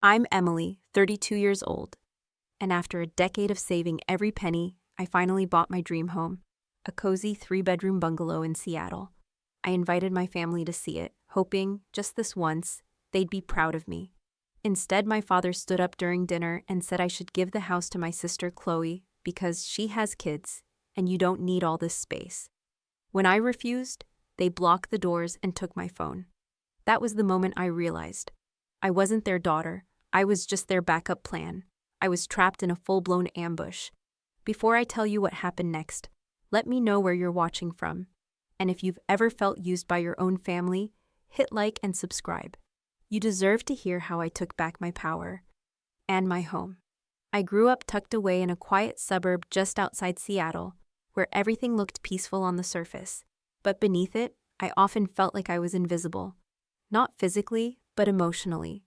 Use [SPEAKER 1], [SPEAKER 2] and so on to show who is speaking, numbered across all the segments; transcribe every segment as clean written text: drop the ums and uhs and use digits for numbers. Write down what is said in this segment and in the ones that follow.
[SPEAKER 1] I'm Emily, 32 years old, and after a decade of saving every penny, I finally bought my dream home, a cozy 3-bedroom bungalow in Seattle. I invited my family to see it, hoping, just this once, they'd be proud of me. Instead, my father stood up during dinner and said I should give the house to my sister Chloe because she has kids, and you don't need all this space. When I refused, they blocked the doors and took my phone. That was the moment I realized. I wasn't their daughter, I was just their backup plan. I was trapped in a full-blown ambush. Before I tell you what happened next, let me know where you're watching from. And if you've ever felt used by your own family, hit like and subscribe. You deserve to hear how I took back my power and my home. I grew up tucked away in a quiet suburb just outside Seattle, where everything looked peaceful on the surface. But beneath it, I often felt like I was invisible. Not physically, but emotionally,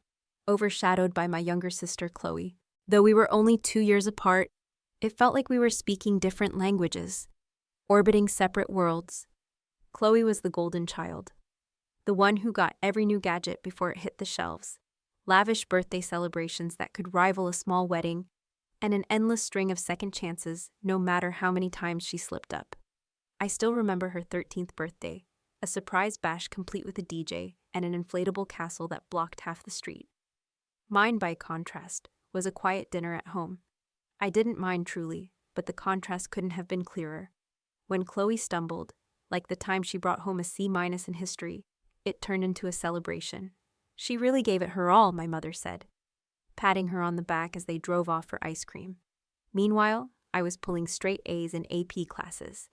[SPEAKER 1] overshadowed by my younger sister Chloe. Though we were only 2 years apart, it felt like we were speaking different languages, orbiting separate worlds. Chloe was the golden child, the one who got every new gadget before it hit the shelves, lavish birthday celebrations that could rival a small wedding, and an endless string of second chances no matter how many times she slipped up. I still remember her 13th birthday, a surprise bash complete with a DJ and an inflatable castle that blocked half the street. Mine, by contrast, was a quiet dinner at home. I didn't mind truly, but the contrast couldn't have been clearer. When Chloe stumbled, like the time she brought home a C- in history, it turned into a celebration. She really gave it her all, my mother said, patting her on the back as they drove off for ice cream. Meanwhile, I was pulling straight A's in AP classes,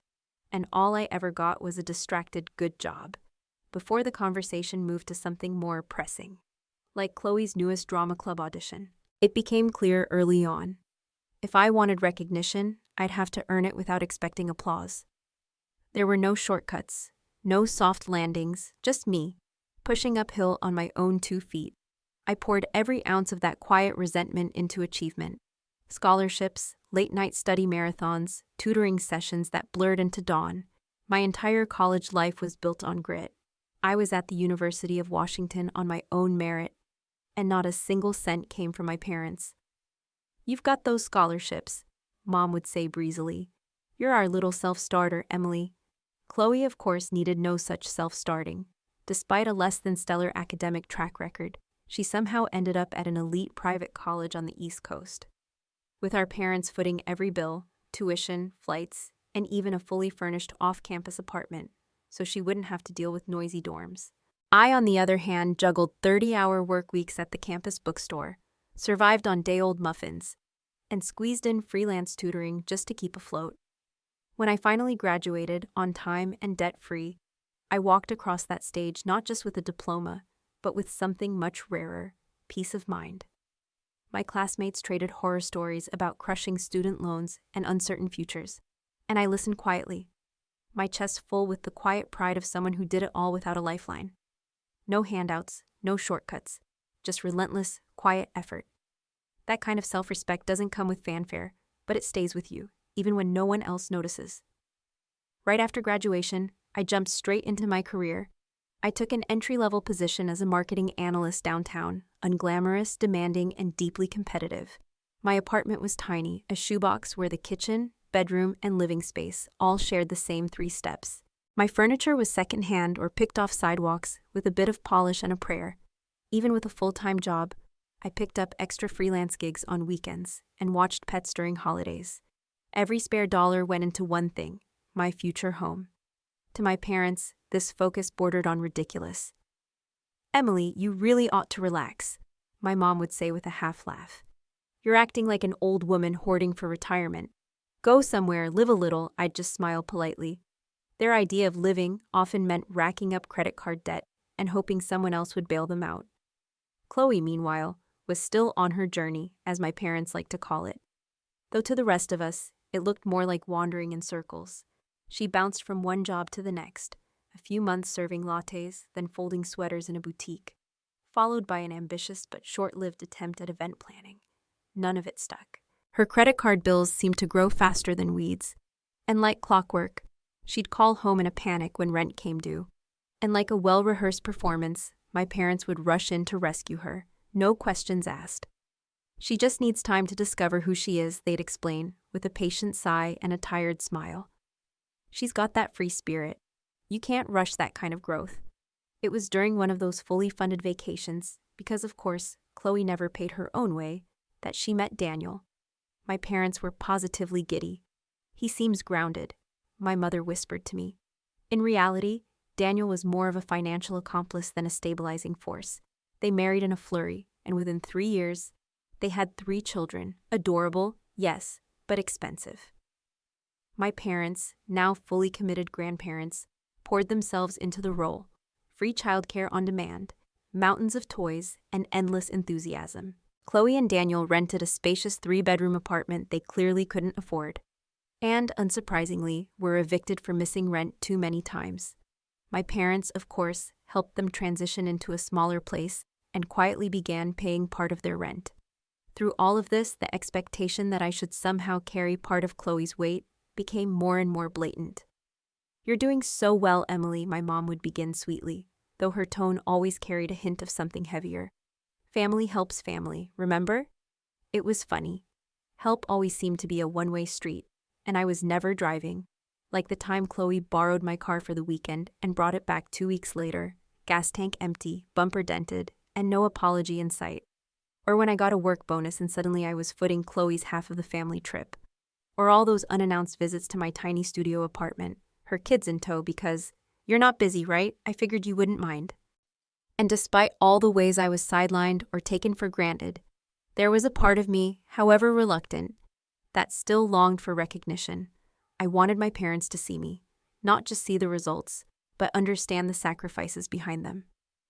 [SPEAKER 1] and all I ever got was a distracted good job, before the conversation moved to something more pressing, like Chloe's newest drama club audition. It became clear early on. If I wanted recognition, I'd have to earn it without expecting applause. There were no shortcuts, no soft landings, just me, pushing uphill on my own 2 feet. I poured every ounce of that quiet resentment into achievement. Scholarships, late-night study marathons, tutoring sessions that blurred into dawn. My entire college life was built on grit. I was at the University of Washington on my own merit, and not a single cent came from my parents. "You've got those scholarships," Mom would say breezily. "You're our little self-starter, Emily." Chloe, of course, needed no such self-starting. Despite a less-than-stellar academic track record, she somehow ended up at an elite private college on the East Coast, with our parents footing every bill, tuition, flights, and even a fully furnished off-campus apartment, so she wouldn't have to deal with noisy dorms. I, on the other hand, juggled 30-hour work weeks at the campus bookstore, survived on day-old muffins, and squeezed in freelance tutoring just to keep afloat. When I finally graduated, on time and debt-free, I walked across that stage not just with a diploma, but with something much rarer: peace of mind. My classmates traded horror stories about crushing student loans and uncertain futures, and I listened quietly, my chest full with the quiet pride of someone who did it all without a lifeline. No handouts, no shortcuts, just relentless, quiet effort. That kind of self-respect doesn't come with fanfare, but it stays with you, even when no one else notices. Right after graduation, I jumped straight into my career. I took an entry-level position as a marketing analyst downtown, unglamorous, demanding, and deeply competitive. My apartment was tiny, a shoebox where the kitchen, bedroom, and living space all shared the same 3 steps. My furniture was secondhand or picked off sidewalks with a bit of polish and a prayer. Even with a full-time job, I picked up extra freelance gigs on weekends and watched pets during holidays. Every spare dollar went into one thing: my future home. To my parents, this focus bordered on ridiculous. "Emily, you really ought to relax," my mom would say with a half-laugh. "You're acting like an old woman hoarding for retirement. Go somewhere, live a little," I'd just smile politely. Their idea of living often meant racking up credit card debt and hoping someone else would bail them out. Chloe, meanwhile, was still on her journey, as my parents liked to call it. Though to the rest of us, it looked more like wandering in circles. She bounced from one job to the next, a few months serving lattes, then folding sweaters in a boutique, followed by an ambitious but short-lived attempt at event planning. None of it stuck. Her credit card bills seemed to grow faster than weeds, and like clockwork, she'd call home in a panic when rent came due. And like a well-rehearsed performance, my parents would rush in to rescue her, No questions asked. She just needs time to discover who she is, they'd explain, with a patient sigh and a tired smile. She's got that free spirit. You can't rush that kind of growth. It was during one of those fully funded vacations, because of course, Chloe never paid her own way, that she met Daniel. My parents were positively giddy. He seems grounded, my mother whispered to me. In reality, Daniel was more of a financial accomplice than a stabilizing force. They married in a flurry, and within 3 years, they had 3 children. Adorable, yes, but expensive. My parents, now fully committed grandparents, poured themselves into the role. Free childcare on demand, mountains of toys, and endless enthusiasm. Chloe and Daniel rented a spacious 3-bedroom apartment they clearly couldn't afford. And, unsurprisingly, were evicted for missing rent too many times. My parents, of course, helped them transition into a smaller place and quietly began paying part of their rent. Through all of this, the expectation that I should somehow carry part of Chloe's weight became more and more blatant. "You're doing so well, Emily," my mom would begin sweetly, though her tone always carried a hint of something heavier. "Family helps family, remember?" It was funny. Help always seemed to be a one-way street, and I was never driving. Like the time Chloe borrowed my car for the weekend and brought it back 2 weeks later, gas tank empty, bumper dented, and no apology in sight. Or when I got a work bonus and suddenly I was footing Chloe's half of the family trip. Or all those unannounced visits to my tiny studio apartment, her kids in tow because, "You're not busy, right? I figured you wouldn't mind." And despite all the ways I was sidelined or taken for granted, there was a part of me, however reluctant, that still longed for recognition. I wanted my parents to see me, not just see the results, but understand the sacrifices behind them.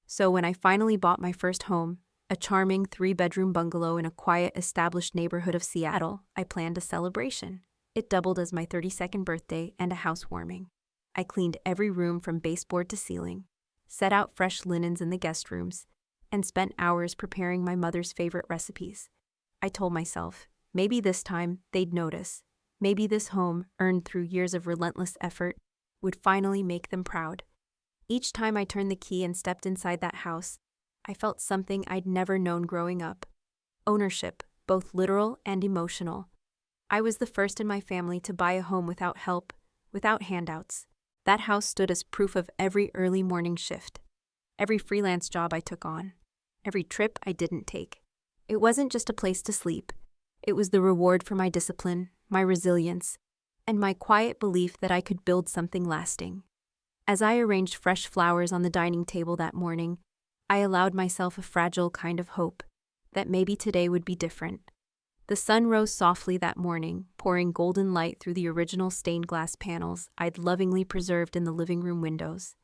[SPEAKER 1] So when I finally bought my first home, a charming 3-bedroom bungalow in a quiet, established neighborhood of Seattle, I planned a celebration. It doubled as my 32nd birthday and a housewarming. I cleaned every room from baseboard to ceiling, set out fresh linens in the guest rooms, and spent hours preparing my mother's favorite recipes. I told myself, maybe this time they'd notice. Maybe this home, earned through years of relentless effort, would finally make them proud. Each time I turned the key and stepped inside that house, I felt something I'd never known growing up. Ownership, both literal and emotional. I was the first in my family to buy a home without help, without handouts. That house stood as proof of every early morning shift, every freelance job I took on, every trip I didn't take. It wasn't just a place to sleep. It was the reward for my discipline, my resilience, and my quiet belief that I could build something lasting. As I arranged fresh flowers on the dining table that morning, I allowed myself a fragile kind of hope that maybe today would be different. The sun rose softly that morning, pouring golden light through the original stained glass panels I'd lovingly preserved in the living room windows.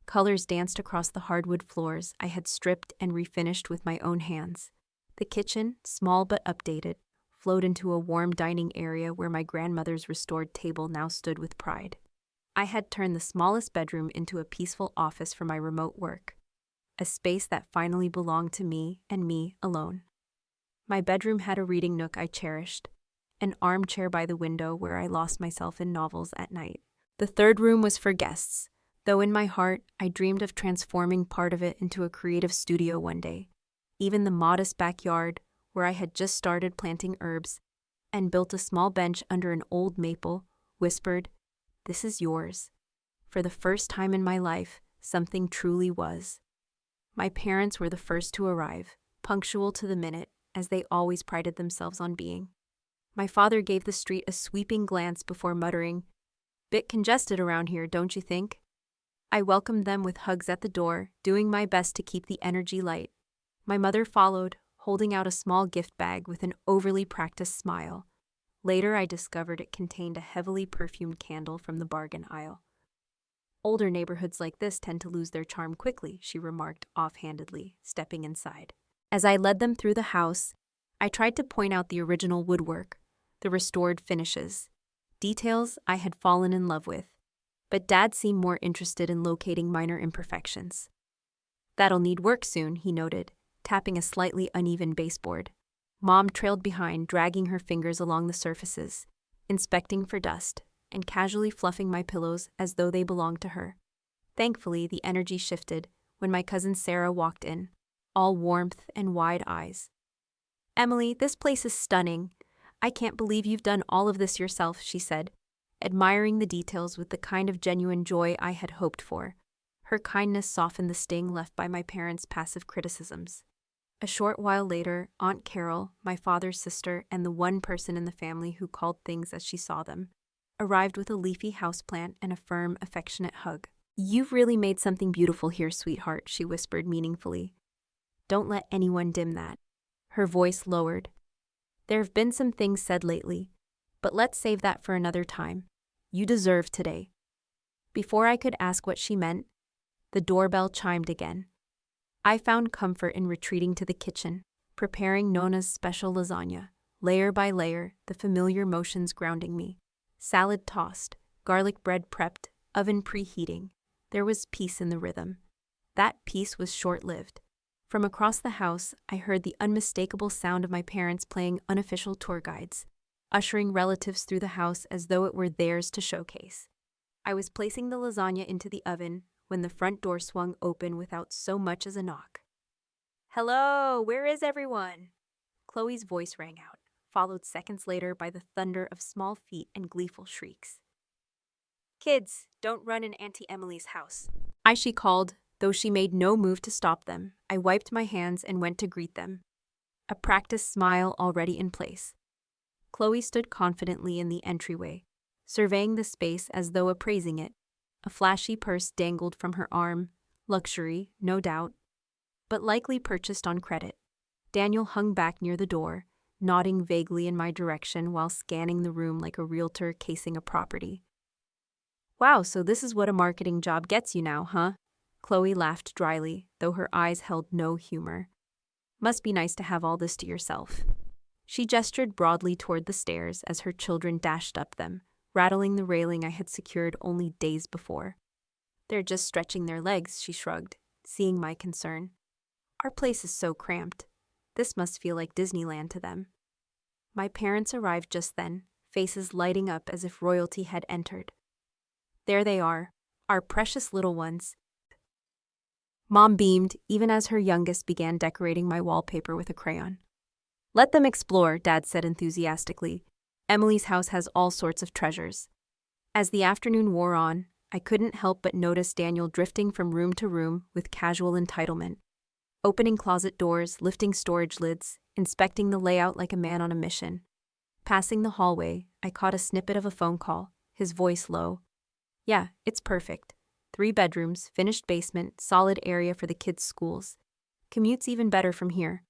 [SPEAKER 1] Colors danced across the hardwood floors I had stripped and refinished with my own hands. The kitchen, small but updated, flowed into a warm dining area where my grandmother's restored table now stood with pride. I had turned the smallest bedroom into a peaceful office for my remote work, a space that finally belonged to me and me alone. My bedroom had a reading nook I cherished, an armchair by the window where I lost myself in novels at night. The third room was for guests, though in my heart I dreamed of transforming part of it into a creative studio one day. Even the modest backyard, where I had just started planting herbs and built a small bench under an old maple, whispered, "This is yours." For the first time in my life, something truly was. My parents were the first to arrive, punctual to the minute, as they always prided themselves on being. My father gave the street a sweeping glance before muttering, "Bit congested around here, don't you think?" I welcomed them with hugs at the door, doing my best to keep the energy light. My mother followed, holding out a small gift bag with an overly practiced smile. Later, I discovered it contained a heavily perfumed candle from the bargain aisle. "Older neighborhoods like this tend to lose their charm quickly," she remarked offhandedly, stepping inside. As I led them through the house, I tried to point out the original woodwork, the restored finishes, details I had fallen in love with, but Dad seemed more interested in locating minor imperfections. "That'll need work soon," he noted, tapping a slightly uneven baseboard. Mom trailed behind, dragging her fingers along the surfaces, inspecting for dust, and casually fluffing my pillows as though they belonged to her. Thankfully, the energy shifted when my cousin Sarah walked in. all warmth and wide eyes. "Emily, this place is stunning. I can't believe you've done all of this yourself," she said, admiring the details with the kind of genuine joy I had hoped for. Her kindness softened the sting left by my parents' passive criticisms. A short while later, Aunt Carol, my father's sister and the one person in the family who called things as she saw them, arrived with a leafy houseplant and a firm, affectionate hug. "You've really made something beautiful here, sweetheart," she whispered meaningfully. "Don't let anyone dim that." Her voice lowered. "There have been some things said lately, but let's save that for another time. You deserve today." Before I could ask what she meant, the doorbell chimed again. I found comfort in retreating to the kitchen, preparing Nona's special lasagna, layer by layer, the familiar motions grounding me. Salad tossed, garlic bread prepped, oven preheating. There was peace in the rhythm. That peace was short-lived. From across the house, I heard the unmistakable sound of my parents playing unofficial tour guides, ushering relatives through the house as though it were theirs to showcase. I was placing the lasagna into the oven when the front door swung open without so much as a knock. "Hello, where is everyone?" Chloe's voice rang out, followed seconds later by the thunder of small feet and gleeful shrieks. "Kids, don't run in Auntie Emily's house," she called, though she made no move to stop them. I wiped my hands and went to greet them, a practiced smile already in place. Chloe stood confidently in the entryway, surveying the space as though appraising it. A flashy purse dangled from her arm, luxury, no doubt, but likely purchased on credit. Daniel hung back near the door, nodding vaguely in my direction while scanning the room like a realtor casing a property. "Wow, so this is what a marketing job gets you now, huh?" Chloe laughed dryly, though her eyes held no humor. "Must be nice to have all this to yourself." She gestured broadly toward the stairs as her children dashed up them, rattling the railing I had secured only days before. "They're just stretching their legs," she shrugged, seeing my concern. "Our place is so cramped. This must feel like Disneyland to them." My parents arrived just then, faces lighting up as if royalty had entered. "There they are, our precious little ones." Mom beamed, even as her youngest began decorating my wallpaper with a crayon. "Let them explore," Dad said enthusiastically. "Emily's house has all sorts of treasures." As the afternoon wore on, I couldn't help but notice Daniel drifting from room to room with casual entitlement, opening closet doors, lifting storage lids, inspecting the layout like a man on a mission. Passing the hallway, I caught a snippet of a phone call, his voice low. "Yeah, it's perfect. 3 bedrooms, finished basement, solid area for the kids' schools. Commute's even better from here."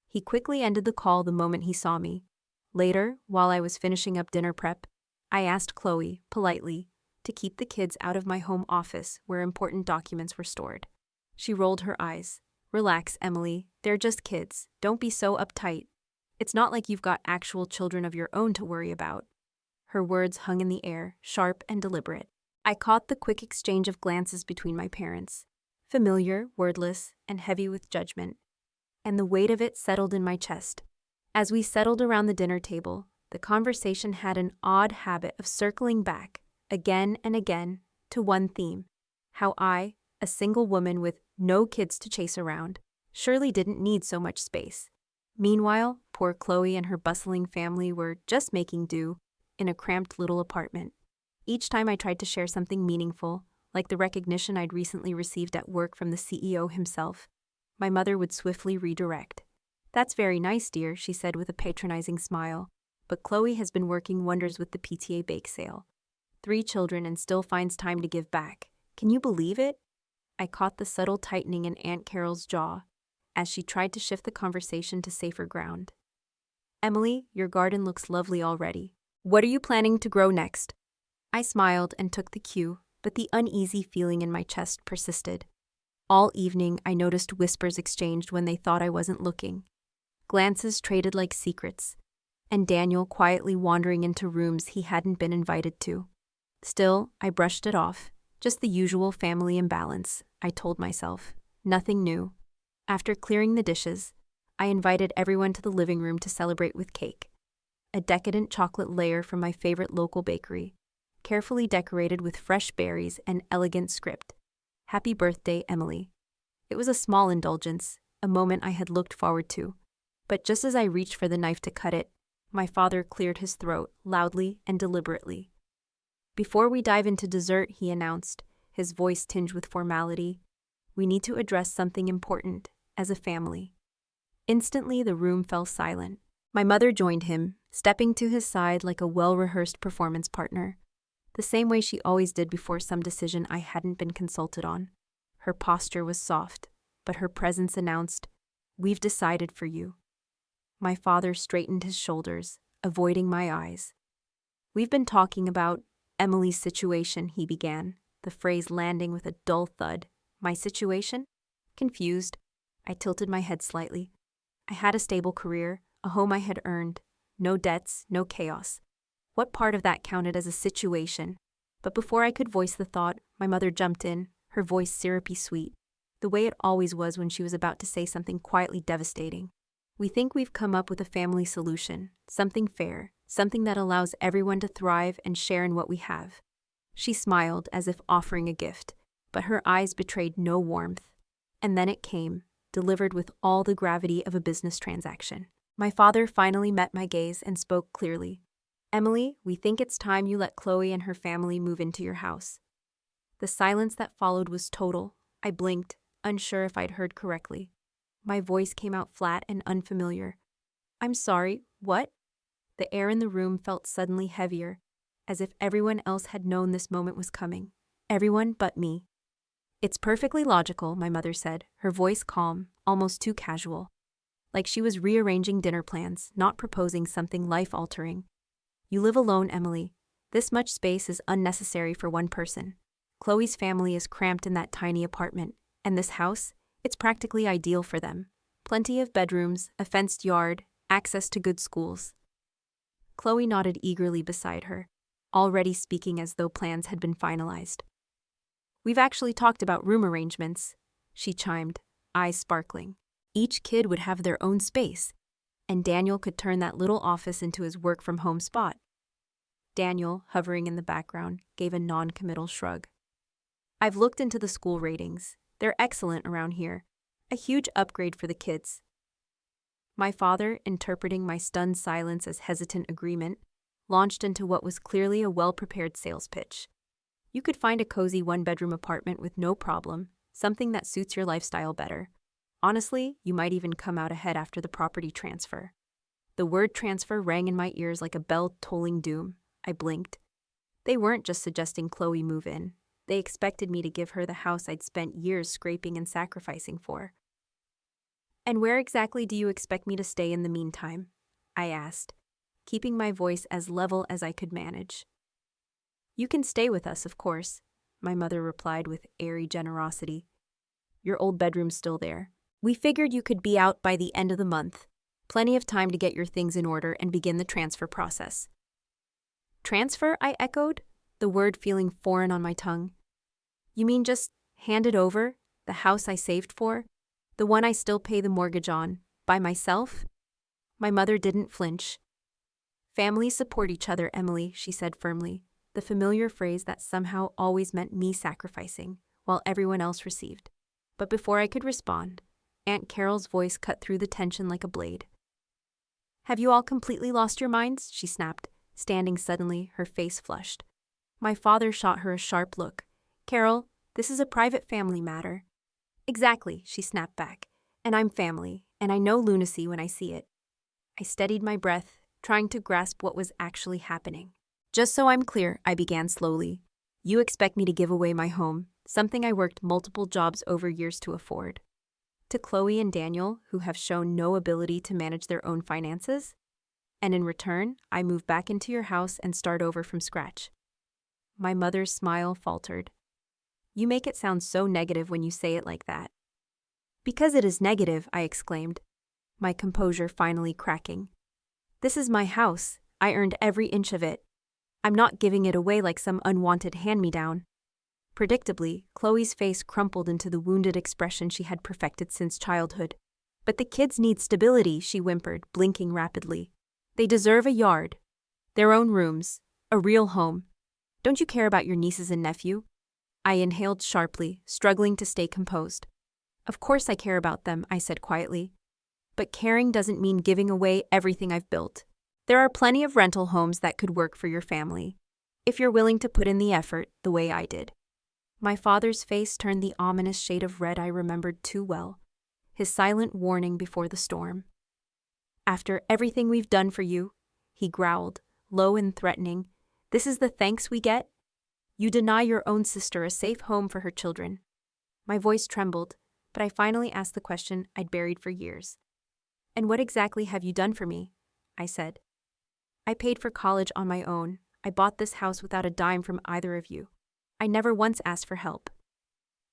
[SPEAKER 1] He quickly ended the call the moment he saw me. Later, while I was finishing up dinner prep, I asked Chloe, politely, to keep the kids out of my home office where important documents were stored. She rolled her eyes. "Relax, Emily. They're just kids. Don't be so uptight. It's not like you've got actual children of your own to worry about." Her words hung in the air, sharp and deliberate. I caught the quick exchange of glances between my parents, familiar, wordless, and heavy with judgment, and the weight of it settled in my chest. As we settled around the dinner table, the conversation had an odd habit of circling back, again and again, to one theme: how I, a single woman with no kids to chase around, surely didn't need so much space. Meanwhile, poor Chloe and her bustling family were just making do in a cramped little apartment. Each time I tried to share something meaningful, like the recognition I'd recently received at work from the CEO himself, my mother would swiftly redirect. "That's very nice, dear," she said with a patronizing smile, "but Chloe has been working wonders with the PTA bake sale. 3 children and still finds time to give back. Can you believe it?" I caught the subtle tightening in Aunt Carol's jaw as she tried to shift the conversation to safer ground. "Emily, your garden looks lovely already. What are you planning to grow next?" I smiled and took the cue, but the uneasy feeling in my chest persisted. All evening, I noticed whispers exchanged when they thought I wasn't looking, glances traded like secrets, and Daniel quietly wandering into rooms he hadn't been invited to. Still, I brushed it off. Just the usual family imbalance, I told myself. Nothing new. After clearing the dishes, I invited everyone to the living room to celebrate with cake. A decadent chocolate layer from my favorite local bakery, carefully decorated with fresh berries and elegant script. "Happy birthday, Emily." It was a small indulgence, a moment I had looked forward to. But just as I reached for the knife to cut it, my father cleared his throat loudly and deliberately. "Before we dive into dessert," he announced, his voice tinged with formality, "we need to address something important as a family." Instantly, the room fell silent. My mother joined him, stepping to his side like a well-rehearsed performance partner, the same way she always did before some decision I hadn't been consulted on. Her posture was soft, but her presence announced, "We've decided for you." My father straightened his shoulders, avoiding my eyes. "We've been talking about Emily's situation," he began, the phrase landing with a dull thud. "My situation?" Confused, I tilted my head slightly. I had a stable career, a home I had earned, no debts, no chaos. What part of that counted as a situation? But before I could voice the thought, my mother jumped in, her voice syrupy sweet, the way it always was when she was about to say something quietly devastating. "We think we've come up with a family solution, something fair, something that allows everyone to thrive and share in what we have." She smiled as if offering a gift, but her eyes betrayed no warmth. And then it came, delivered with all the gravity of a business transaction. My father finally met my gaze and spoke clearly. "Emily, we think it's time you let Chloe and her family move into your house." The silence that followed was total. I blinked, unsure if I'd heard correctly. My voice came out flat and unfamiliar. "I'm sorry, what?" The air in the room felt suddenly heavier, as if everyone else had known this moment was coming. Everyone but me. "It's perfectly logical," my mother said, her voice calm, almost too casual. Like she was rearranging dinner plans, not proposing something life-altering. "You live alone, Emily. This much space is unnecessary for one person. Chloe's family is cramped in that tiny apartment, and this house, it's practically ideal for them. Plenty of bedrooms, a fenced yard, access to good schools." Chloe nodded eagerly beside her, already speaking as though plans had been finalized. "We've actually talked about room arrangements," she chimed, eyes sparkling. "Each kid would have their own space, and Daniel could turn that little office into his work-from-home spot." Daniel, hovering in the background, gave a non-committal shrug. "I've looked into the school ratings. They're excellent around here. A huge upgrade for the kids." My father, interpreting my stunned silence as hesitant agreement, launched into what was clearly a well-prepared sales pitch. "You could find a cozy one-bedroom apartment with no problem, something that suits your lifestyle better. Honestly, you might even come out ahead after the property transfer." The word transfer rang in my ears like a bell tolling doom. I blinked. They weren't just suggesting Chloe move in. They expected me to give her the house I'd spent years scraping and sacrificing for. "And where exactly do you expect me to stay in the meantime?" I asked, keeping my voice as level as I could manage. "You can stay with us, of course," my mother replied with airy generosity. "Your old bedroom's still there. We figured you could be out by the end of the month. Plenty of time to get your things in order and begin the transfer process." "Transfer?" I echoed, the word feeling foreign on my tongue. "You mean just hand it over, the house I saved for, the one I still pay the mortgage on, by myself?" My mother didn't flinch. "Families support each other, Emily," she said firmly, the familiar phrase that somehow always meant me sacrificing, while everyone else received. But before I could respond, Aunt Carol's voice cut through the tension like a blade. "Have you all completely lost your minds?" she snapped, standing suddenly, her face flushed. My father shot her a sharp look. "Carol, this is a private family matter." "Exactly," she snapped back. "And I'm family, and I know lunacy when I see it." I steadied my breath, trying to grasp what was actually happening. "Just so I'm clear," I began slowly, "you expect me to give away my home, something I worked multiple jobs over years to afford, to Chloe and Daniel, who have shown no ability to manage their own finances? And in return, I move back into your house and start over from scratch." My mother's smile faltered. "You make it sound so negative when you say it like that." "Because it is negative," I exclaimed, my composure finally cracking. "This is my house. I earned every inch of it. I'm not giving it away like some unwanted hand-me-down." Predictably, Chloe's face crumpled into the wounded expression she had perfected since childhood. "But the kids need stability," she whimpered, blinking rapidly. "They deserve a yard, their own rooms, a real home. Don't you care about your nieces and nephew?" I inhaled sharply, struggling to stay composed. Of course I care about them, I said quietly. But caring doesn't mean giving away everything I've built. There are plenty of rental homes that could work for your family, if you're willing to put in the effort the way I did. My father's face turned the ominous shade of red I remembered too well, his silent warning before the storm. After everything we've done for you, he growled, low and threatening, this is the thanks we get? You deny your own sister a safe home for her children. My voice trembled, but I finally asked the question I'd buried for years. And what exactly have you done for me? I said. I paid for college on my own. I bought this house without a dime from either of you. I never once asked for help.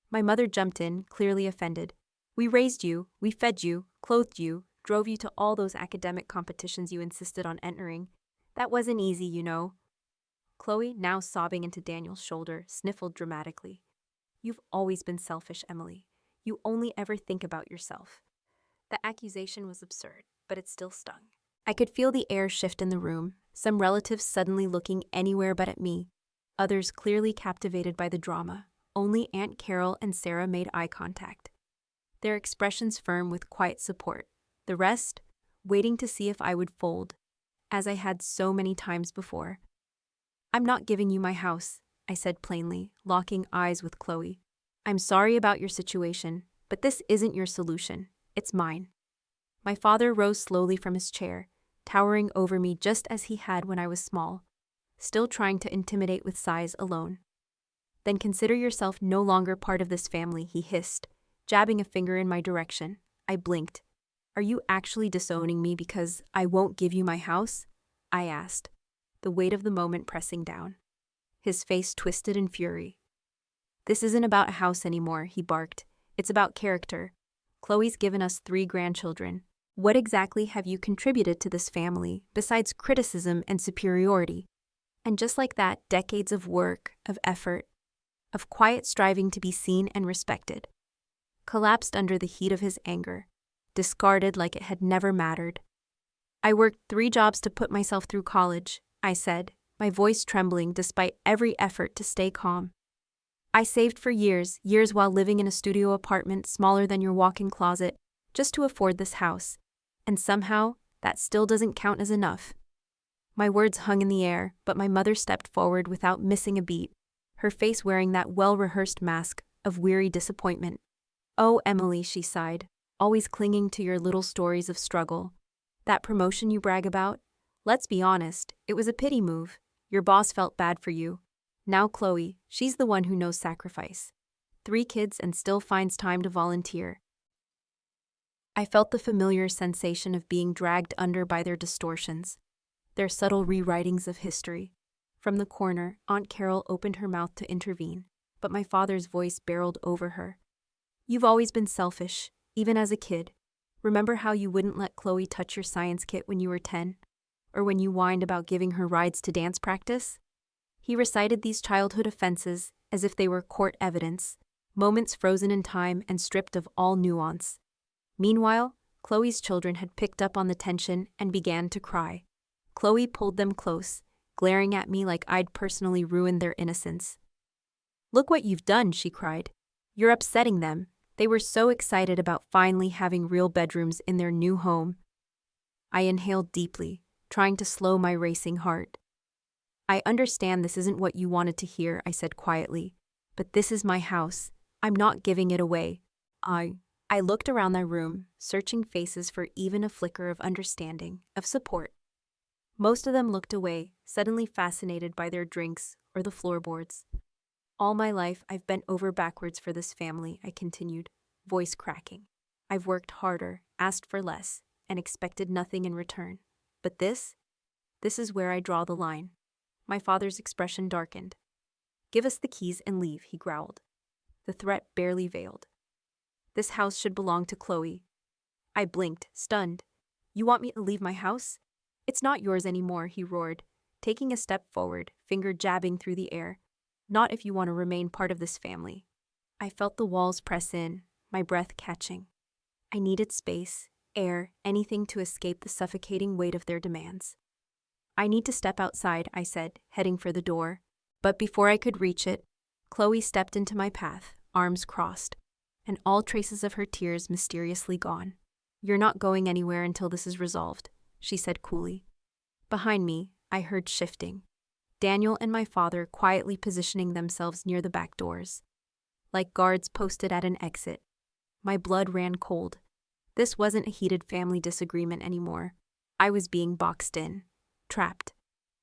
[SPEAKER 1] My mother jumped in, clearly offended. We raised you, we fed you, clothed you, drove you to all those academic competitions you insisted on entering. That wasn't easy, you know. Chloe, now sobbing into Daniel's shoulder, sniffled dramatically. You've always been selfish, Emily. You only ever think about yourself. The accusation was absurd, but it still stung. I could feel the air shift in the room, some relatives suddenly looking anywhere but at me, others clearly captivated by the drama. Only Aunt Carol and Sarah made eye contact, their expressions firm with quiet support. The rest, waiting to see if I would fold, as I had so many times before. I'm not giving you my house, I said plainly, locking eyes with Chloe. I'm sorry about your situation, but this isn't your solution. It's mine. My father rose slowly from his chair, towering over me just as he had when I was small, still trying to intimidate with size alone. Then consider yourself no longer part of this family, he hissed, jabbing a finger in my direction. I blinked. Are you actually disowning me because I won't give you my house? I asked, the weight of the moment pressing down. His face twisted in fury. This isn't about a house anymore, he barked. It's about character. Chloe's given us 3 grandchildren. What exactly have you contributed to this family besides criticism and superiority? And just like that, decades of work, of effort, of quiet striving to be seen and respected, collapsed under the heat of his anger, discarded like it had never mattered. I worked 3 jobs to put myself through college, I said, my voice trembling despite every effort to stay calm. I saved for years while living in a studio apartment smaller than your walk-in closet, just to afford this house. And somehow, that still doesn't count as enough. My words hung in the air, but my mother stepped forward without missing a beat, her face wearing that well-rehearsed mask of weary disappointment. Oh, Emily, she sighed, always clinging to your little stories of struggle. That promotion you brag about? Let's be honest, it was a pity move. Your boss felt bad for you. Now Chloe, she's the one who knows sacrifice. 3 kids and still finds time to volunteer. I felt the familiar sensation of being dragged under by their distortions, their subtle rewritings of history. From the corner, Aunt Carol opened her mouth to intervene, but my father's voice barreled over her. You've always been selfish, even as a kid. Remember how you wouldn't let Chloe touch your science kit when you were 10? Or when you whined about giving her rides to dance practice? He recited these childhood offenses as if they were court evidence, moments frozen in time and stripped of all nuance. Meanwhile, Chloe's children had picked up on the tension and began to cry. Chloe pulled them close, glaring at me like I'd personally ruined their innocence. Look what you've done, she cried. You're upsetting them. They were so excited about finally having real bedrooms in their new home. I inhaled deeply, trying to slow my racing heart. I understand this isn't what you wanted to hear, I said quietly, but this is my house. I'm not giving it away. I looked around the room, searching faces for even a flicker of understanding, of support. Most of them looked away, suddenly fascinated by their drinks or the floorboards. All my life, I've bent over backwards for this family, I continued, voice cracking. I've worked harder, asked for less, and expected nothing in return. But this is where I draw the line. My father's expression darkened. Give us the keys and leave, he growled. The threat barely veiled. This house should belong to Chloe. I blinked, stunned. You want me to leave my house? It's not yours anymore, he roared, taking a step forward, finger jabbing through the air. Not if you want to remain part of this family. I felt the walls press in, my breath catching. I needed space, air, anything to escape the suffocating weight of their demands. I need to step outside, I said, heading for the door. But before I could reach it, Chloe stepped into my path, arms crossed. and all traces of her tears mysteriously gone. "You're not going anywhere until this is resolved," she said coolly. Behind me, I heard shifting. Daniel and my father quietly positioning themselves near the back doors, like guards posted at an exit. My blood ran cold. This wasn't a heated family disagreement anymore. I was being boxed in, trapped.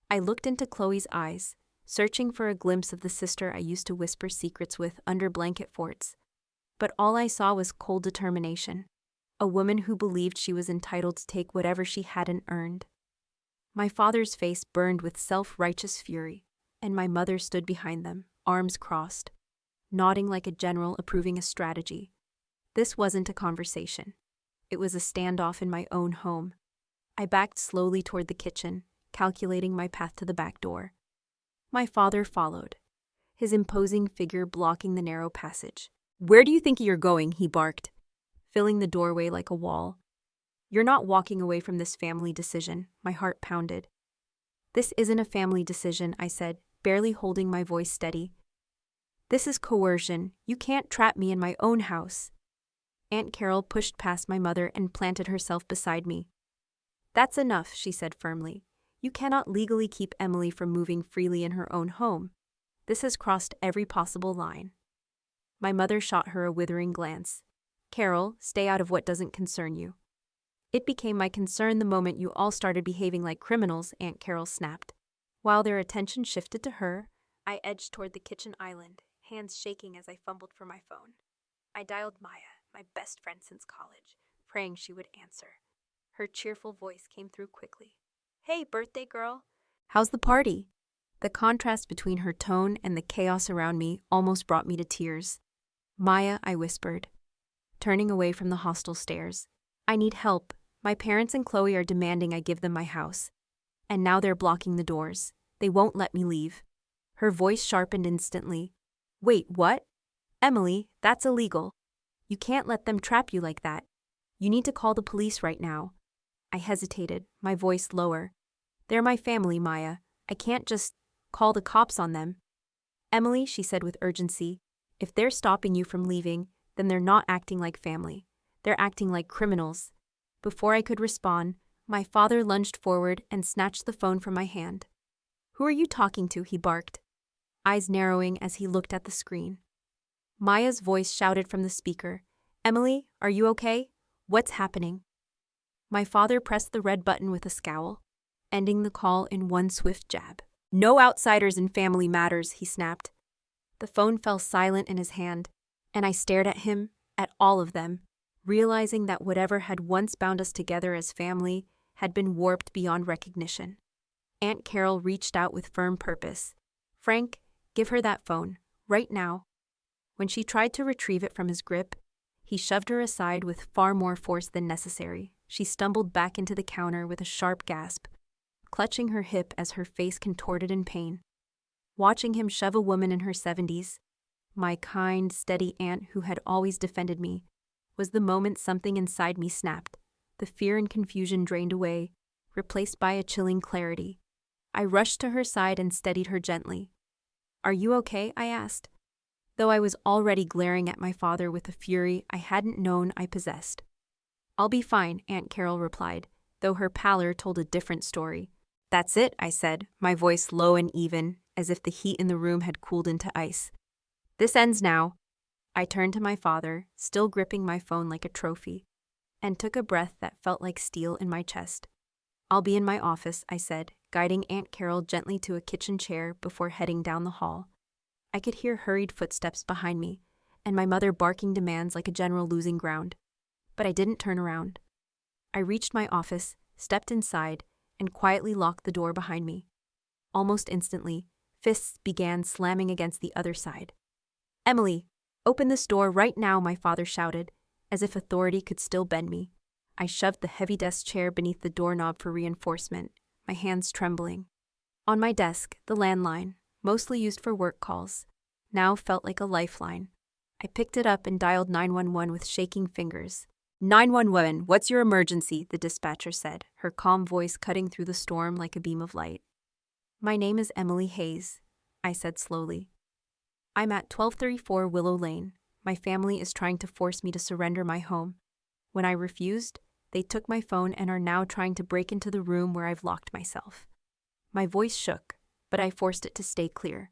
[SPEAKER 1] I looked into Chloe's eyes, searching for a glimpse of the sister I used to whisper secrets with under blanket forts. But all I saw was cold determination, a woman who believed she was entitled to take whatever she hadn't earned. My father's face burned with self-righteous fury, and my mother stood behind them, arms crossed, nodding like a general approving a strategy. This wasn't a conversation. It was a standoff in my own home. I backed slowly toward the kitchen, calculating my path to the back door. My father followed, his imposing figure blocking the narrow passage. "Where do you think you're going?" he barked, filling the doorway like a wall. "You're not walking away from this family decision," my heart pounded. "This isn't a family decision," I said, barely holding my voice steady. "This is coercion. You can't trap me in my own house." Aunt Carol pushed past my mother and planted herself beside me. "That's enough," she said firmly. "You cannot legally keep Emily from moving freely in her own home. This has crossed every possible line." My mother shot her a withering glance. "Carol, stay out of what doesn't concern you." "It became my concern the moment you all started behaving like criminals," Aunt Carol snapped. While their attention shifted to her, I edged toward the kitchen island, hands shaking as I fumbled for my phone. I dialed Maya, my best friend since college, praying she would answer. Her cheerful voice came through quickly. "Hey, birthday girl. How's the party?" The contrast between her tone and the chaos around me almost brought me to tears. "Maya," I whispered, turning away from the hostile stares. "I need help. My parents and Chloe are demanding I give them my house. And now they're blocking the doors. They won't let me leave." Her voice sharpened instantly. "Wait, what? Emily, that's illegal. You can't let them trap you like that. You need to call the police right now." I hesitated, my voice lower. "They're my family, Maya. I can't just call the cops on them." "Emily," she said with urgency, "if they're stopping you from leaving, then they're not acting like family. They're acting like criminals." Before I could respond, my father lunged forward and snatched the phone from my hand. "Who are you talking to?" he barked, eyes narrowing as he looked at the screen. Maya's voice shouted from the speaker. "Emily, are you okay? What's happening?" My father pressed the red button with a scowl, ending the call in one swift jab. "No outsiders in Family Matters," he snapped. The phone fell silent in his hand, and I stared at him, at all of them, realizing that whatever had once bound us together as family had been warped beyond recognition. Aunt Carol reached out with firm purpose. "Frank, give her that phone, right now." When she tried to retrieve it from his grip, he shoved her aside with far more force than necessary. She stumbled back into the counter with a sharp gasp, clutching her hip as her face contorted in pain. Watching him shove a woman in her 70s, my kind, steady aunt who had always defended me, was the moment something inside me snapped. The fear and confusion drained away, replaced by a chilling clarity. I rushed to her side and steadied her gently. "Are you okay?" I asked, though I was already glaring at my father with a fury I hadn't known I possessed. "I'll be fine," Aunt Carol replied, though her pallor told a different story. "That's it," I said, my voice low and even, as if the heat in the room had cooled into ice. "This ends now." I turned to my father, still gripping my phone like a trophy, and took a breath that felt like steel in my chest. "I'll be in my office," I said, guiding Aunt Carol gently to a kitchen chair before heading down the hall. I could hear hurried footsteps behind me, and my mother barking demands like a general losing ground. But I didn't turn around. I reached my office, stepped inside, and quietly locked the door behind me. Almost instantly, fists began slamming against the other side. "Emily, open this door right now," my father shouted, as if authority could still bend me. I shoved the heavy desk chair beneath the doorknob for reinforcement, my hands trembling. On my desk, the landline, mostly used for work calls, now felt like a lifeline. I picked it up and dialed 911 with shaking fingers. "911, what's your emergency?" the dispatcher said, her calm voice cutting through the storm like a beam of light. "My name is Emily Hayes," I said slowly. "I'm at 1234 Willow Lane. My family is trying to force me to surrender my home. When I refused, they took my phone and are now trying to break into the room where I've locked myself." My voice shook, but I forced it to stay clear.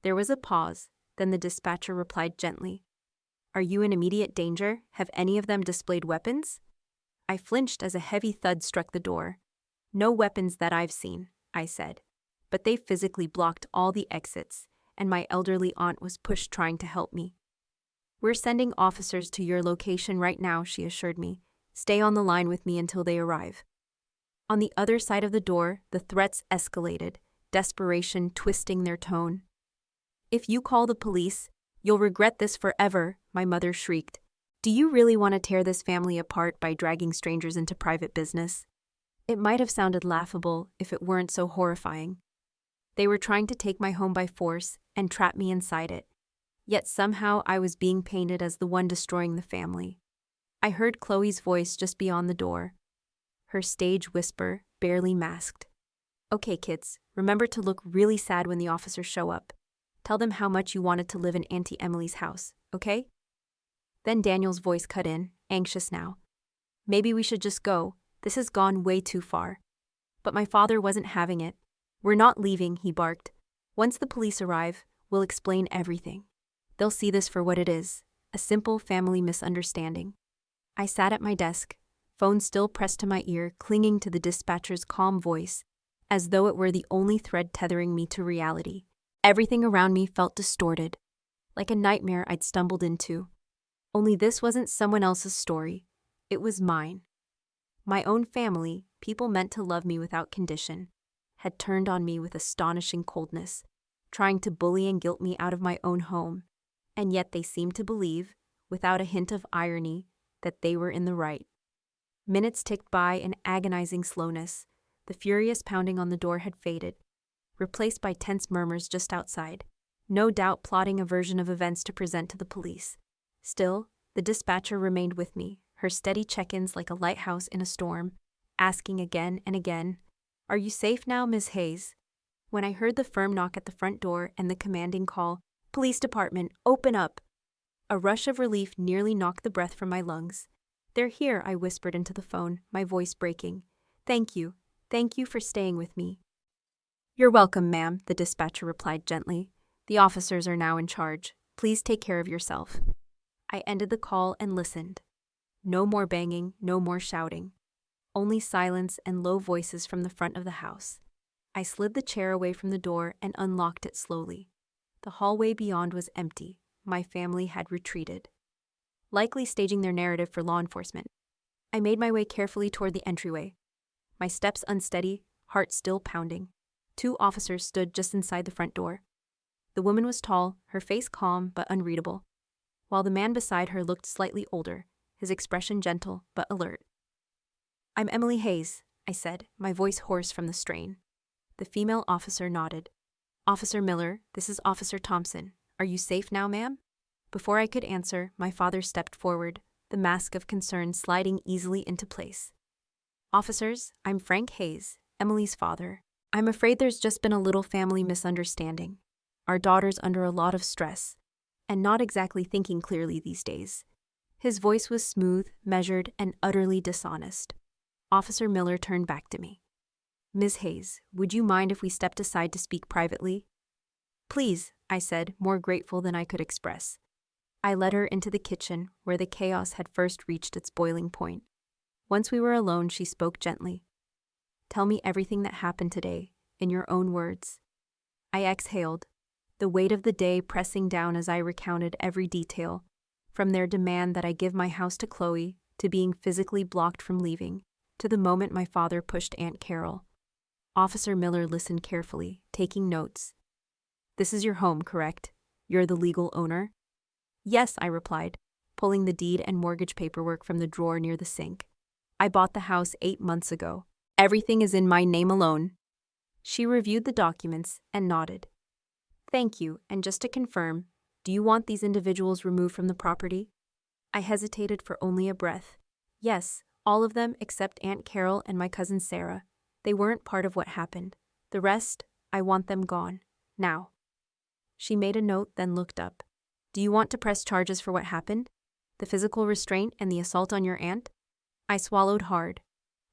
[SPEAKER 1] There was a pause, then the dispatcher replied gently, "Are you in immediate danger? Have any of them displayed weapons?" I flinched as a heavy thud struck the door. "No weapons that I've seen," I said, "but they physically blocked all the exits, and my elderly aunt was pushed trying to help me." "We're sending officers to your location right now," she assured me. "Stay on the line with me until they arrive." On the other side of the door, the threats escalated, desperation twisting their tone. "If you call the police, you'll regret this forever," my mother shrieked. "Do you really want to tear this family apart by dragging strangers into private business?" It might have sounded laughable if it weren't so horrifying. They were trying to take my home by force and trap me inside it. Yet somehow I was being painted as the one destroying the family. I heard Chloe's voice just beyond the door. Her stage whisper, barely masked. "Okay, kids, remember to look really sad when the officers show up. Tell them how much you wanted to live in Auntie Emily's house, okay?" Then Daniel's voice cut in, anxious now. "Maybe we should just go. This has gone way too far." But my father wasn't having it. "We're not leaving," he barked. "Once the police arrive, we'll explain everything. They'll see this for what it is, a simple family misunderstanding." I sat at my desk, phone still pressed to my ear, clinging to the dispatcher's calm voice, as though it were the only thread tethering me to reality. Everything around me felt distorted, like a nightmare I'd stumbled into. Only this wasn't someone else's story. It was mine. My own family, people meant to love me without condition, had turned on me with astonishing coldness, trying to bully and guilt me out of my own home, and yet they seemed to believe, without a hint of irony, that they were in the right. Minutes ticked by in agonizing slowness. The furious pounding on the door had faded, replaced by tense murmurs just outside, no doubt plotting a version of events to present to the police. Still, the dispatcher remained with me, her steady check-ins like a lighthouse in a storm, asking again and again, "Are you safe now, Ms. Hayes?" When I heard the firm knock at the front door and the commanding call, "Police department, open up!" a rush of relief nearly knocked the breath from my lungs. "They're here," I whispered into the phone, my voice breaking. Thank you for staying with me." "You're welcome, ma'am," the dispatcher replied gently. "The officers are now in charge. Please take care of yourself." I ended the call and listened. No more banging, no more shouting. Only silence and low voices from the front of the house. I slid the chair away from the door and unlocked it slowly. The hallway beyond was empty. My family had retreated, likely staging their narrative for law enforcement. I made my way carefully toward the entryway, my steps unsteady, heart still pounding. 2 officers stood just inside the front door. The woman was tall, her face calm but unreadable, while the man beside her looked slightly older, his expression gentle but alert. "I'm Emily Hayes," I said, my voice hoarse from the strain. The female officer nodded. "Officer Miller, this is Officer Thompson. Are you safe now, ma'am?" Before I could answer, my father stepped forward, the mask of concern sliding easily into place. "Officers, I'm Frank Hayes, Emily's father. I'm afraid there's just been a little family misunderstanding. Our daughter's under a lot of stress, and not exactly thinking clearly these days." His voice was smooth, measured, and utterly dishonest. Officer Miller turned back to me. "Ms. Hayes, would you mind if we stepped aside to speak privately?" "Please," I said, more grateful than I could express. I led her into the kitchen, where the chaos had first reached its boiling point. Once we were alone, she spoke gently. "Tell me everything that happened today, in your own words." I exhaled, the weight of the day pressing down as I recounted every detail, from their demand that I give my house to Chloe, to being physically blocked from leaving, to the moment my father pushed Aunt Carol. Officer Miller listened carefully, taking notes. "This is your home, correct? You're the legal owner?" "Yes," I replied, pulling the deed and mortgage paperwork from the drawer near the sink. "I bought the house 8 months ago. Everything is in my name alone." She reviewed the documents and nodded. "Thank you, and just to confirm, do you want these individuals removed from the property?" I hesitated for only a breath. "Yes, all of them except Aunt Carol and my cousin Sarah. They weren't part of what happened. The rest, I want them gone. Now." She made a note, then looked up. Do you want to press charges for what happened? The physical restraint and the assault on your aunt? I swallowed hard.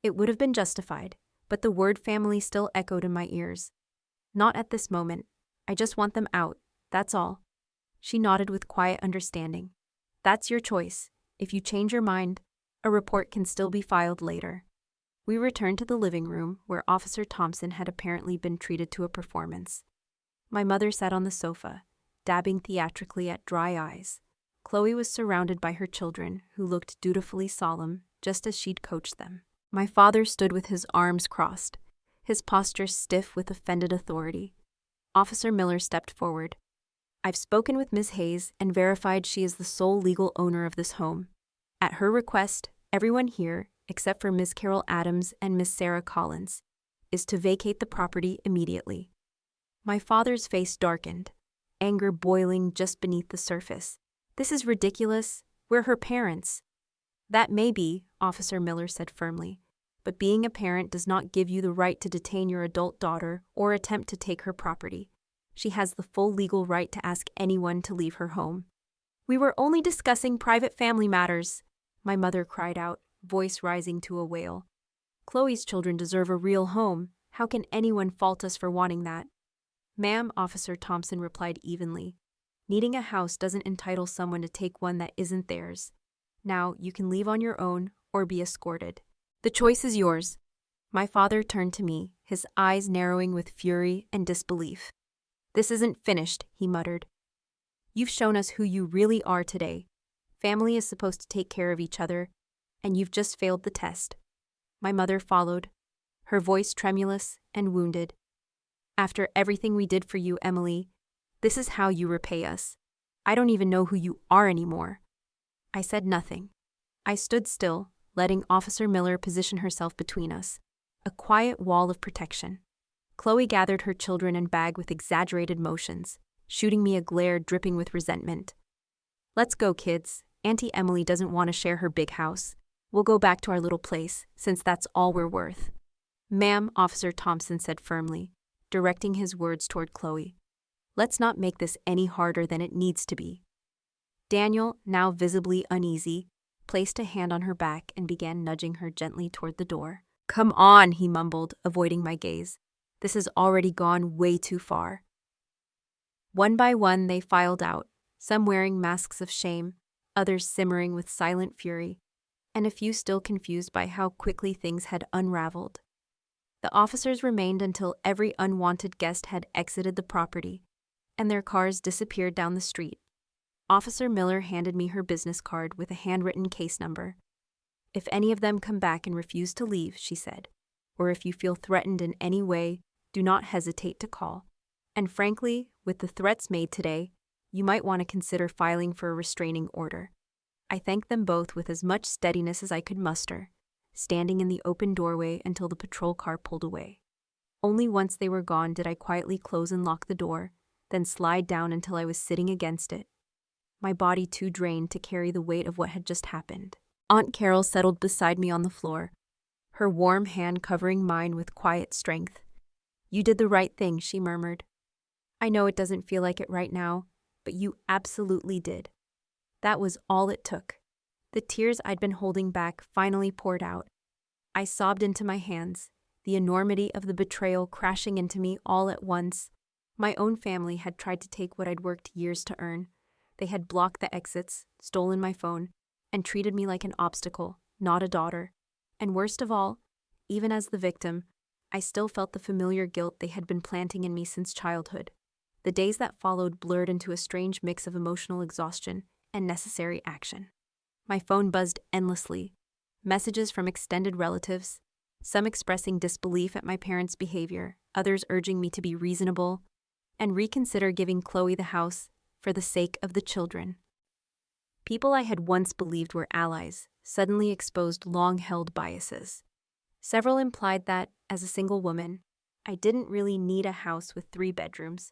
[SPEAKER 1] It would have been justified, but the word family still echoed in my ears. Not at this moment. I just want them out, that's all. She nodded with quiet understanding. That's your choice. If you change your mind, a report can still be filed later. We returned to the living room, where Officer Thompson had apparently been treated to a performance. My mother sat on the sofa, dabbing theatrically at dry eyes. Chloe was surrounded by her children, who looked dutifully solemn, just as she'd coached them. My father stood with his arms crossed, his posture stiff with offended authority. Officer Miller stepped forward. I've spoken with Ms. Hayes and verified she is the sole legal owner of this home. At her request, everyone here, except for Ms. Carol Adams and Ms. Sarah Collins, is to vacate the property immediately. My father's face darkened, anger boiling just beneath the surface. This is ridiculous. We're her parents. That may be, Officer Miller said firmly, but being a parent does not give you the right to detain your adult daughter or attempt to take her property. She has the full legal right to ask anyone to leave her home. We were only discussing private family matters, my mother cried out, voice rising to a wail. Chloe's children deserve a real home. How can anyone fault us for wanting that? Ma'am, Officer Thompson replied evenly. Needing a house doesn't entitle someone to take one that isn't theirs. Now, you can leave on your own or be escorted. The choice is yours. My father turned to me, his eyes narrowing with fury and disbelief. This isn't finished, he muttered. You've shown us who you really are today. Family is supposed to take care of each other, and you've just failed the test. My mother followed, her voice tremulous and wounded. After everything we did for you, Emily, this is how you repay us. I don't even know who you are anymore. I said nothing. I stood still, letting Officer Miller position herself between us, a quiet wall of protection. Chloe gathered her children and bag with exaggerated motions, shooting me a glare dripping with resentment. Let's go, kids. Auntie Emily doesn't want to share her big house. We'll go back to our little place, since that's all we're worth. Ma'am, Officer Thompson said firmly, directing his words toward Chloe. Let's not make this any harder than it needs to be. Daniel, now visibly uneasy, placed a hand on her back and began nudging her gently toward the door. Come on, he mumbled, avoiding my gaze. This has already gone way too far. One by one, they filed out, some wearing masks of shame, others simmering with silent fury, and a few still confused by how quickly things had unraveled. The officers remained until every unwanted guest had exited the property, and their cars disappeared down the street. Officer Miller handed me her business card with a handwritten case number. If any of them come back and refuse to leave, she said, or if you feel threatened in any way, do not hesitate to call. And frankly, with the threats made today, you might want to consider filing for a restraining order. I thanked them both with as much steadiness as I could muster, standing in the open doorway until the patrol car pulled away. Only once they were gone did I quietly close and lock the door, then slide down until I was sitting against it, my body too drained to carry the weight of what had just happened. Aunt Carol settled beside me on the floor, her warm hand covering mine with quiet strength. You did the right thing, she murmured. I know it doesn't feel like it right now, but you absolutely did. That was all it took. The tears I'd been holding back finally poured out. I sobbed into my hands, the enormity of the betrayal crashing into me all at once. My own family had tried to take what I'd worked years to earn. They had blocked the exits, stolen my phone, and treated me like an obstacle, not a daughter. And worst of all, even as the victim, I still felt the familiar guilt they had been planting in me since childhood. The days that followed blurred into a strange mix of emotional exhaustion and necessary action. My phone buzzed endlessly, messages from extended relatives, some expressing disbelief at my parents' behavior, others urging me to be reasonable and reconsider giving Chloe the house for the sake of the children. People I had once believed were allies suddenly exposed long-held biases. Several implied that, as a single woman, I didn't really need a house with 3 bedrooms.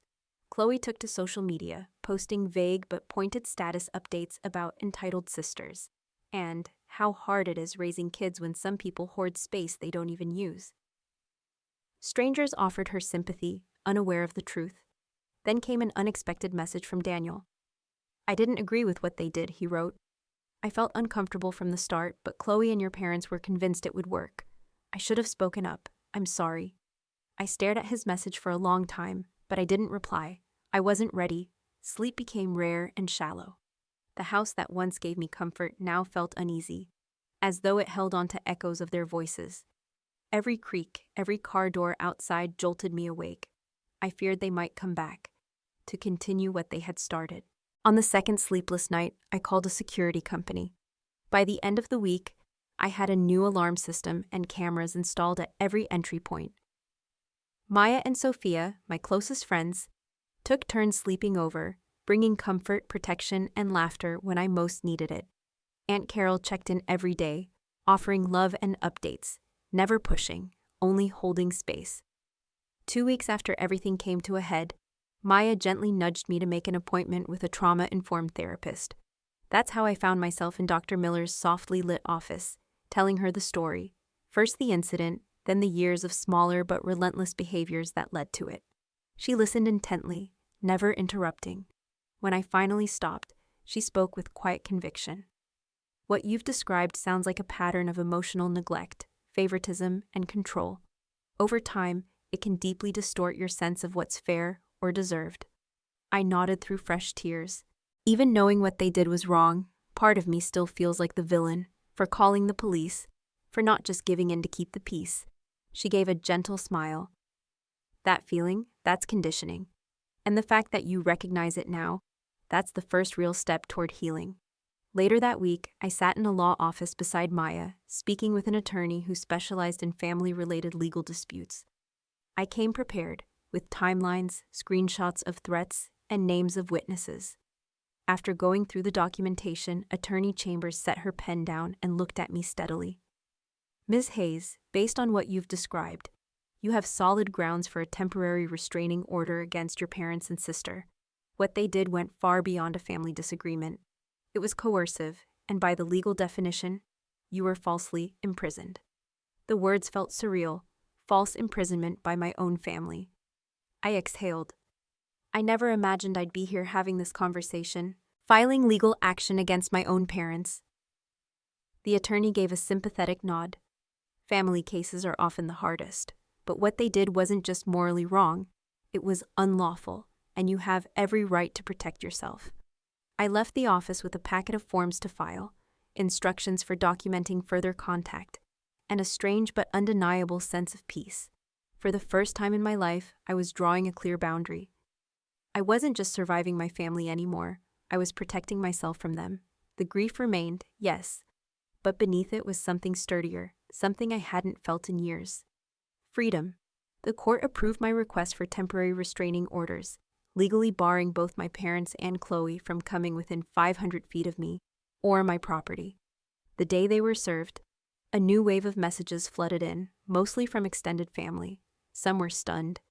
[SPEAKER 1] Chloe took to social media, posting vague but pointed status updates about entitled sisters, and how hard it is raising kids when some people hoard space they don't even use. Strangers offered her sympathy, unaware of the truth. Then came an unexpected message from Daniel. "I didn't agree with what they did," he wrote. "I felt uncomfortable from the start, but Chloe and your parents were convinced it would work. I should have spoken up. I'm sorry." I stared at his message for a long time, but I didn't reply. I wasn't ready. Sleep became rare and shallow. The house that once gave me comfort now felt uneasy, as though it held on to echoes of their voices. Every creak, every car door outside jolted me awake. I feared they might come back, to continue what they had started. On the second sleepless night, I called a security company. By the end of the week, I had a new alarm system and cameras installed at every entry point. Maya and Sophia, my closest friends, took turns sleeping over, bringing comfort, protection, and laughter when I most needed it. Aunt Carol checked in every day, offering love and updates, never pushing, only holding space. 2 weeks after everything came to a head, Maya gently nudged me to make an appointment with a trauma-informed therapist. That's how I found myself in Dr. Miller's softly lit office, telling her the story, first the incident, then the years of smaller but relentless behaviors that led to it. She listened intently, never interrupting. When I finally stopped, she spoke with quiet conviction. "What you've described sounds like a pattern of emotional neglect, favoritism, and control. Over time, it can deeply distort your sense of what's fair or deserved." I nodded through fresh tears. Even knowing what they did was wrong, part of me still feels like the villain, for calling the police, for not just giving in to keep the peace. She gave a gentle smile. "That feeling, that's conditioning. And the fact that you recognize it now, that's the first real step toward healing." Later that week, I sat in a law office beside Maya, speaking with an attorney who specialized in family-related legal disputes. I came prepared, with timelines, screenshots of threats, and names of witnesses. After going through the documentation, Attorney Chambers set her pen down and looked at me steadily. "Ms. Hayes, based on what you've described, you have solid grounds for a temporary restraining order against your parents and sister. What they did went far beyond a family disagreement. It was coercive, and by the legal definition, you were falsely imprisoned." The words felt surreal, false imprisonment by my own family. I exhaled. I never imagined I'd be here having this conversation, filing legal action against my own parents. The attorney gave a sympathetic nod. Family cases are often the hardest, but what they did wasn't just morally wrong, it was unlawful, and you have every right to protect yourself. I left the office with a packet of forms to file, instructions for documenting further contact, and a strange but undeniable sense of peace. For the first time in my life, I was drawing a clear boundary. I wasn't just surviving my family anymore, I was protecting myself from them. The grief remained, yes, but beneath it was something sturdier, something I hadn't felt in years. Freedom. The court approved my request for temporary restraining orders, legally barring both my parents and Chloe from coming within 500 feet of me or my property. The day they were served, a new wave of messages flooded in, mostly from extended family. Some were stunned.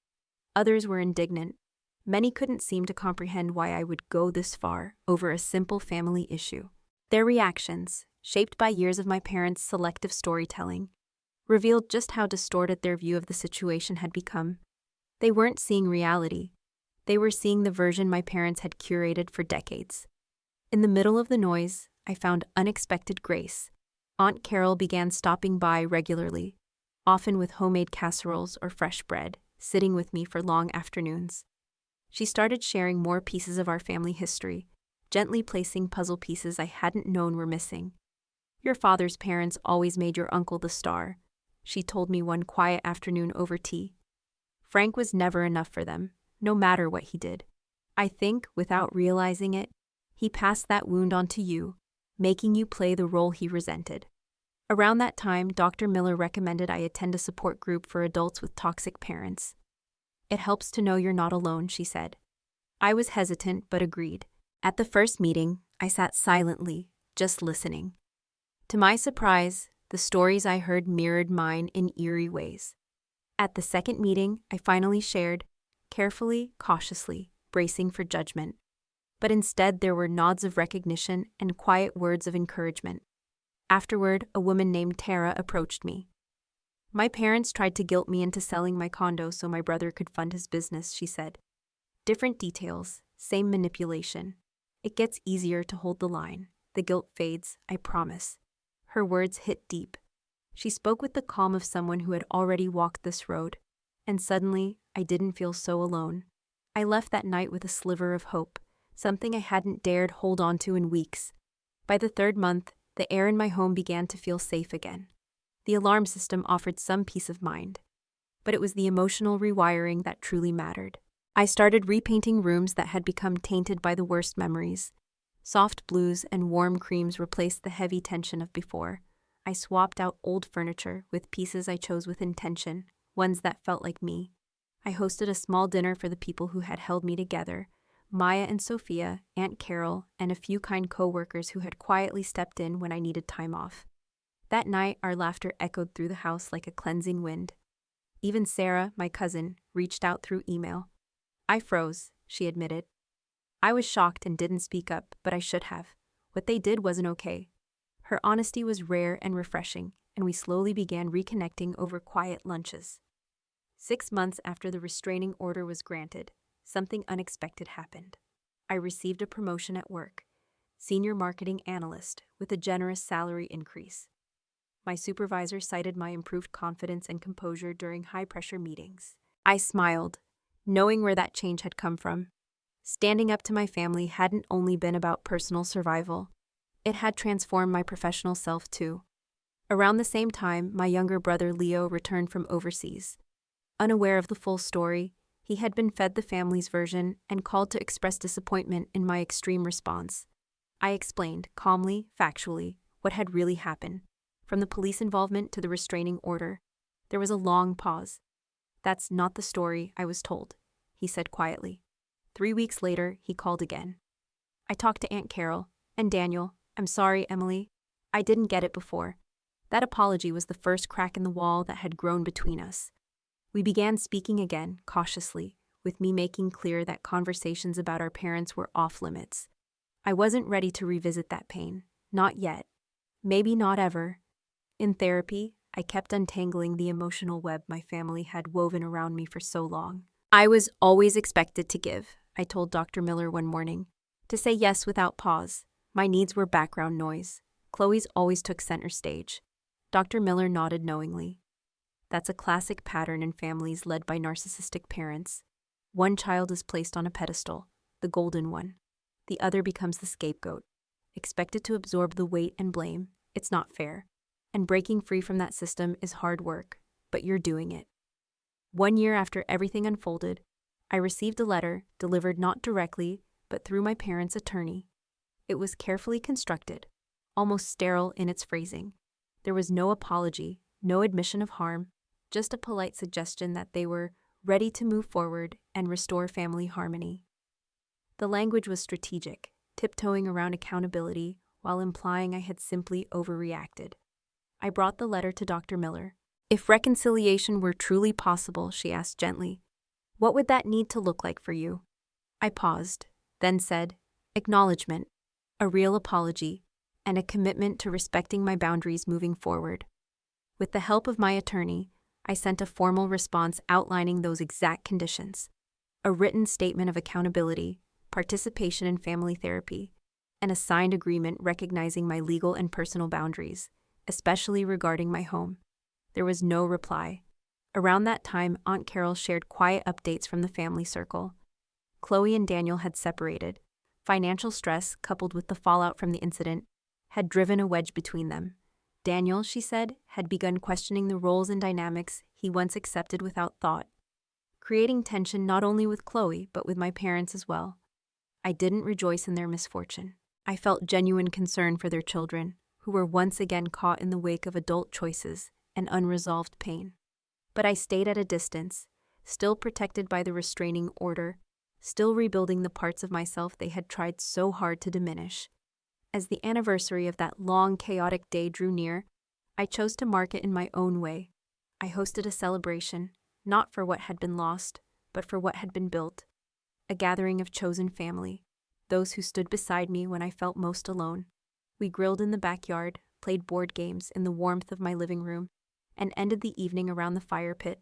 [SPEAKER 1] Others were indignant. Many couldn't seem to comprehend why I would go this far over a simple family issue. Their reactions, shaped by years of my parents' selective storytelling, revealed just how distorted their view of the situation had become. They weren't seeing reality. They were seeing the version my parents had curated for decades. In the middle of the noise, I found unexpected grace. Aunt Carol began stopping by regularly, often with homemade casseroles or fresh bread, sitting with me for long afternoons. She started sharing more pieces of our family history, gently placing puzzle pieces I hadn't known were missing. "Your father's parents always made your uncle the star," she told me one quiet afternoon over tea. "Frank was never enough for them, no matter what he did. I think, without realizing it, he passed that wound onto you, making you play the role he resented." Around that time, Dr. Miller recommended I attend a support group for adults with toxic parents. "It helps to know you're not alone," she said. I was hesitant, but agreed. At the first meeting, I sat silently, just listening. To my surprise, the stories I heard mirrored mine in eerie ways. At the second meeting, I finally shared, carefully, cautiously, bracing for judgment. But instead, there were nods of recognition and quiet words of encouragement. Afterward, a woman named Tara approached me. "My parents tried to guilt me into selling my condo so my brother could fund his business," she said. "Different details, same manipulation. It gets easier to hold the line. The guilt fades, I promise. Her words hit deep. She spoke with the calm of someone who had already walked this road. And suddenly, I didn't feel so alone. I left that night with a sliver of hope, something I hadn't dared hold on to in weeks. By the third month, the air in my home began to feel safe again. The alarm system offered some peace of mind. But it was the emotional rewiring that truly mattered. I started repainting rooms that had become tainted by the worst memories. Soft blues and warm creams replaced the heavy tension of before. I swapped out old furniture with pieces I chose with intention, ones that felt like me. I hosted a small dinner for the people who had held me together, Maya and Sophia, Aunt Carol, and a few kind co-workers who had quietly stepped in when I needed time off. That night, our laughter echoed through the house like a cleansing wind. Even Sarah, my cousin, reached out through email. I froze, she admitted. I was shocked and didn't speak up, but I should have. What they did wasn't okay. Her honesty was rare and refreshing, and we slowly began reconnecting over quiet lunches. 6 months after the restraining order was granted, something unexpected happened. I received a promotion at work, senior marketing analyst, with a generous salary increase. My supervisor cited my improved confidence and composure during high-pressure meetings. I smiled, knowing where that change had come from. Standing up to my family hadn't only been about personal survival. It had transformed my professional self too. Around the same time, my younger brother Leo returned from overseas. Unaware of the full story, he had been fed the family's version and called to express disappointment in my extreme response. I explained, calmly, factually, what had really happened, from the police involvement to the restraining order. There was a long pause. "That's not the story I was told," he said quietly. 3 weeks later, he called again. I talked to Aunt Carol and Daniel. "I'm sorry, Emily. I didn't get it before." That apology was the first crack in the wall that had grown between us. We began speaking again, cautiously, with me making clear that conversations about our parents were off limits. I wasn't ready to revisit that pain. Not yet. Maybe not ever. In therapy, I kept untangling the emotional web my family had woven around me for so long. I was always expected to give, I told Dr. Miller one morning, to say yes without pause. My needs were background noise. Chloe's always took center stage. Dr. Miller nodded knowingly. That's a classic pattern in families led by narcissistic parents. One child is placed on a pedestal, the golden one. The other becomes the scapegoat, expected to absorb the weight and blame. It's not fair. And breaking free from that system is hard work, but you're doing it. 1 year after everything unfolded, I received a letter delivered not directly, but through my parents' attorney. It was carefully constructed, almost sterile in its phrasing. There was no apology, no admission of harm, just a polite suggestion that they were ready to move forward and restore family harmony. The language was strategic, tiptoeing around accountability while implying I had simply overreacted. I brought the letter to Dr. Miller. "If reconciliation were truly possible," she asked gently, "what would that need to look like for you?" I paused, then said, "Acknowledgement, a real apology, and a commitment to respecting my boundaries moving forward." With the help of my attorney, I sent a formal response outlining those exact conditions, a written statement of accountability, participation in family therapy, and a signed agreement recognizing my legal and personal boundaries, especially regarding my home. There was no reply. Around that time, Aunt Carol shared quiet updates from the family circle. Chloe and Daniel had separated. Financial stress, coupled with the fallout from the incident, had driven a wedge between them. Daniel, she said, had begun questioning the roles and dynamics he once accepted without thought, creating tension not only with Chloe, but with my parents as well. I didn't rejoice in their misfortune. I felt genuine concern for their children, who were once again caught in the wake of adult choices and unresolved pain. But I stayed at a distance, still protected by the restraining order, still rebuilding the parts of myself they had tried so hard to diminish. As the anniversary of that long, chaotic day drew near, I chose to mark it in my own way. I hosted a celebration, not for what had been lost, but for what had been built. A gathering of chosen family, those who stood beside me when I felt most alone. We grilled in the backyard, played board games in the warmth of my living room, and ended the evening around the fire pit,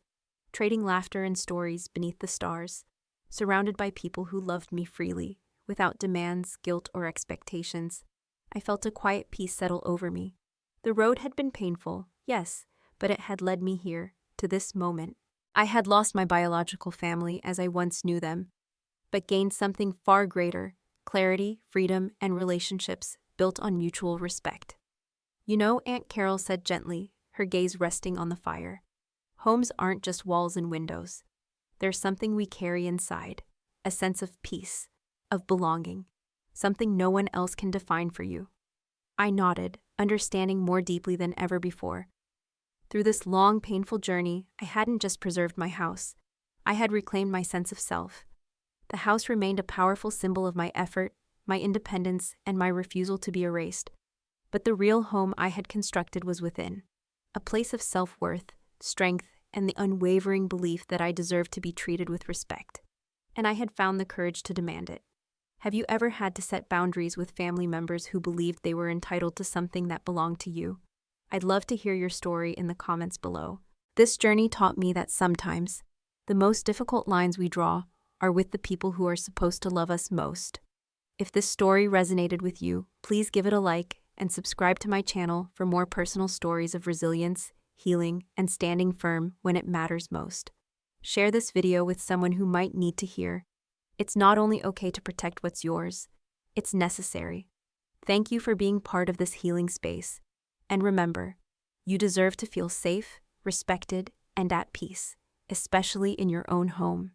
[SPEAKER 1] trading laughter and stories beneath the stars, surrounded by people who loved me freely, without demands, guilt, or expectations. I felt a quiet peace settle over me. The road had been painful, yes, but it had led me here, to this moment. I had lost my biological family as I once knew them, but gained something far greater: clarity, freedom, and relationships built on mutual respect. You know, Aunt Carol said gently, her gaze resting on the fire, homes aren't just walls and windows. There's something we carry inside, a sense of peace, of belonging, something no one else can define for you. I nodded, understanding more deeply than ever before. Through this long, painful journey, I hadn't just preserved my house. I had reclaimed my sense of self. The house remained a powerful symbol of my effort, my independence, and my refusal to be erased. But the real home I had constructed was within, a place of self-worth, strength, and the unwavering belief that I deserved to be treated with respect. And I had found the courage to demand it. Have you ever had to set boundaries with family members who believed they were entitled to something that belonged to you? I'd love to hear your story in the comments below. This journey taught me that sometimes the most difficult lines we draw are with the people who are supposed to love us most. If this story resonated with you, please give it a like and subscribe to my channel for more personal stories of resilience, healing, and standing firm when it matters most. Share this video with someone who might need to hear. It's not only okay to protect what's yours, it's necessary. Thank you for being part of this healing space. And remember, you deserve to feel safe, respected, and at peace, especially in your own home.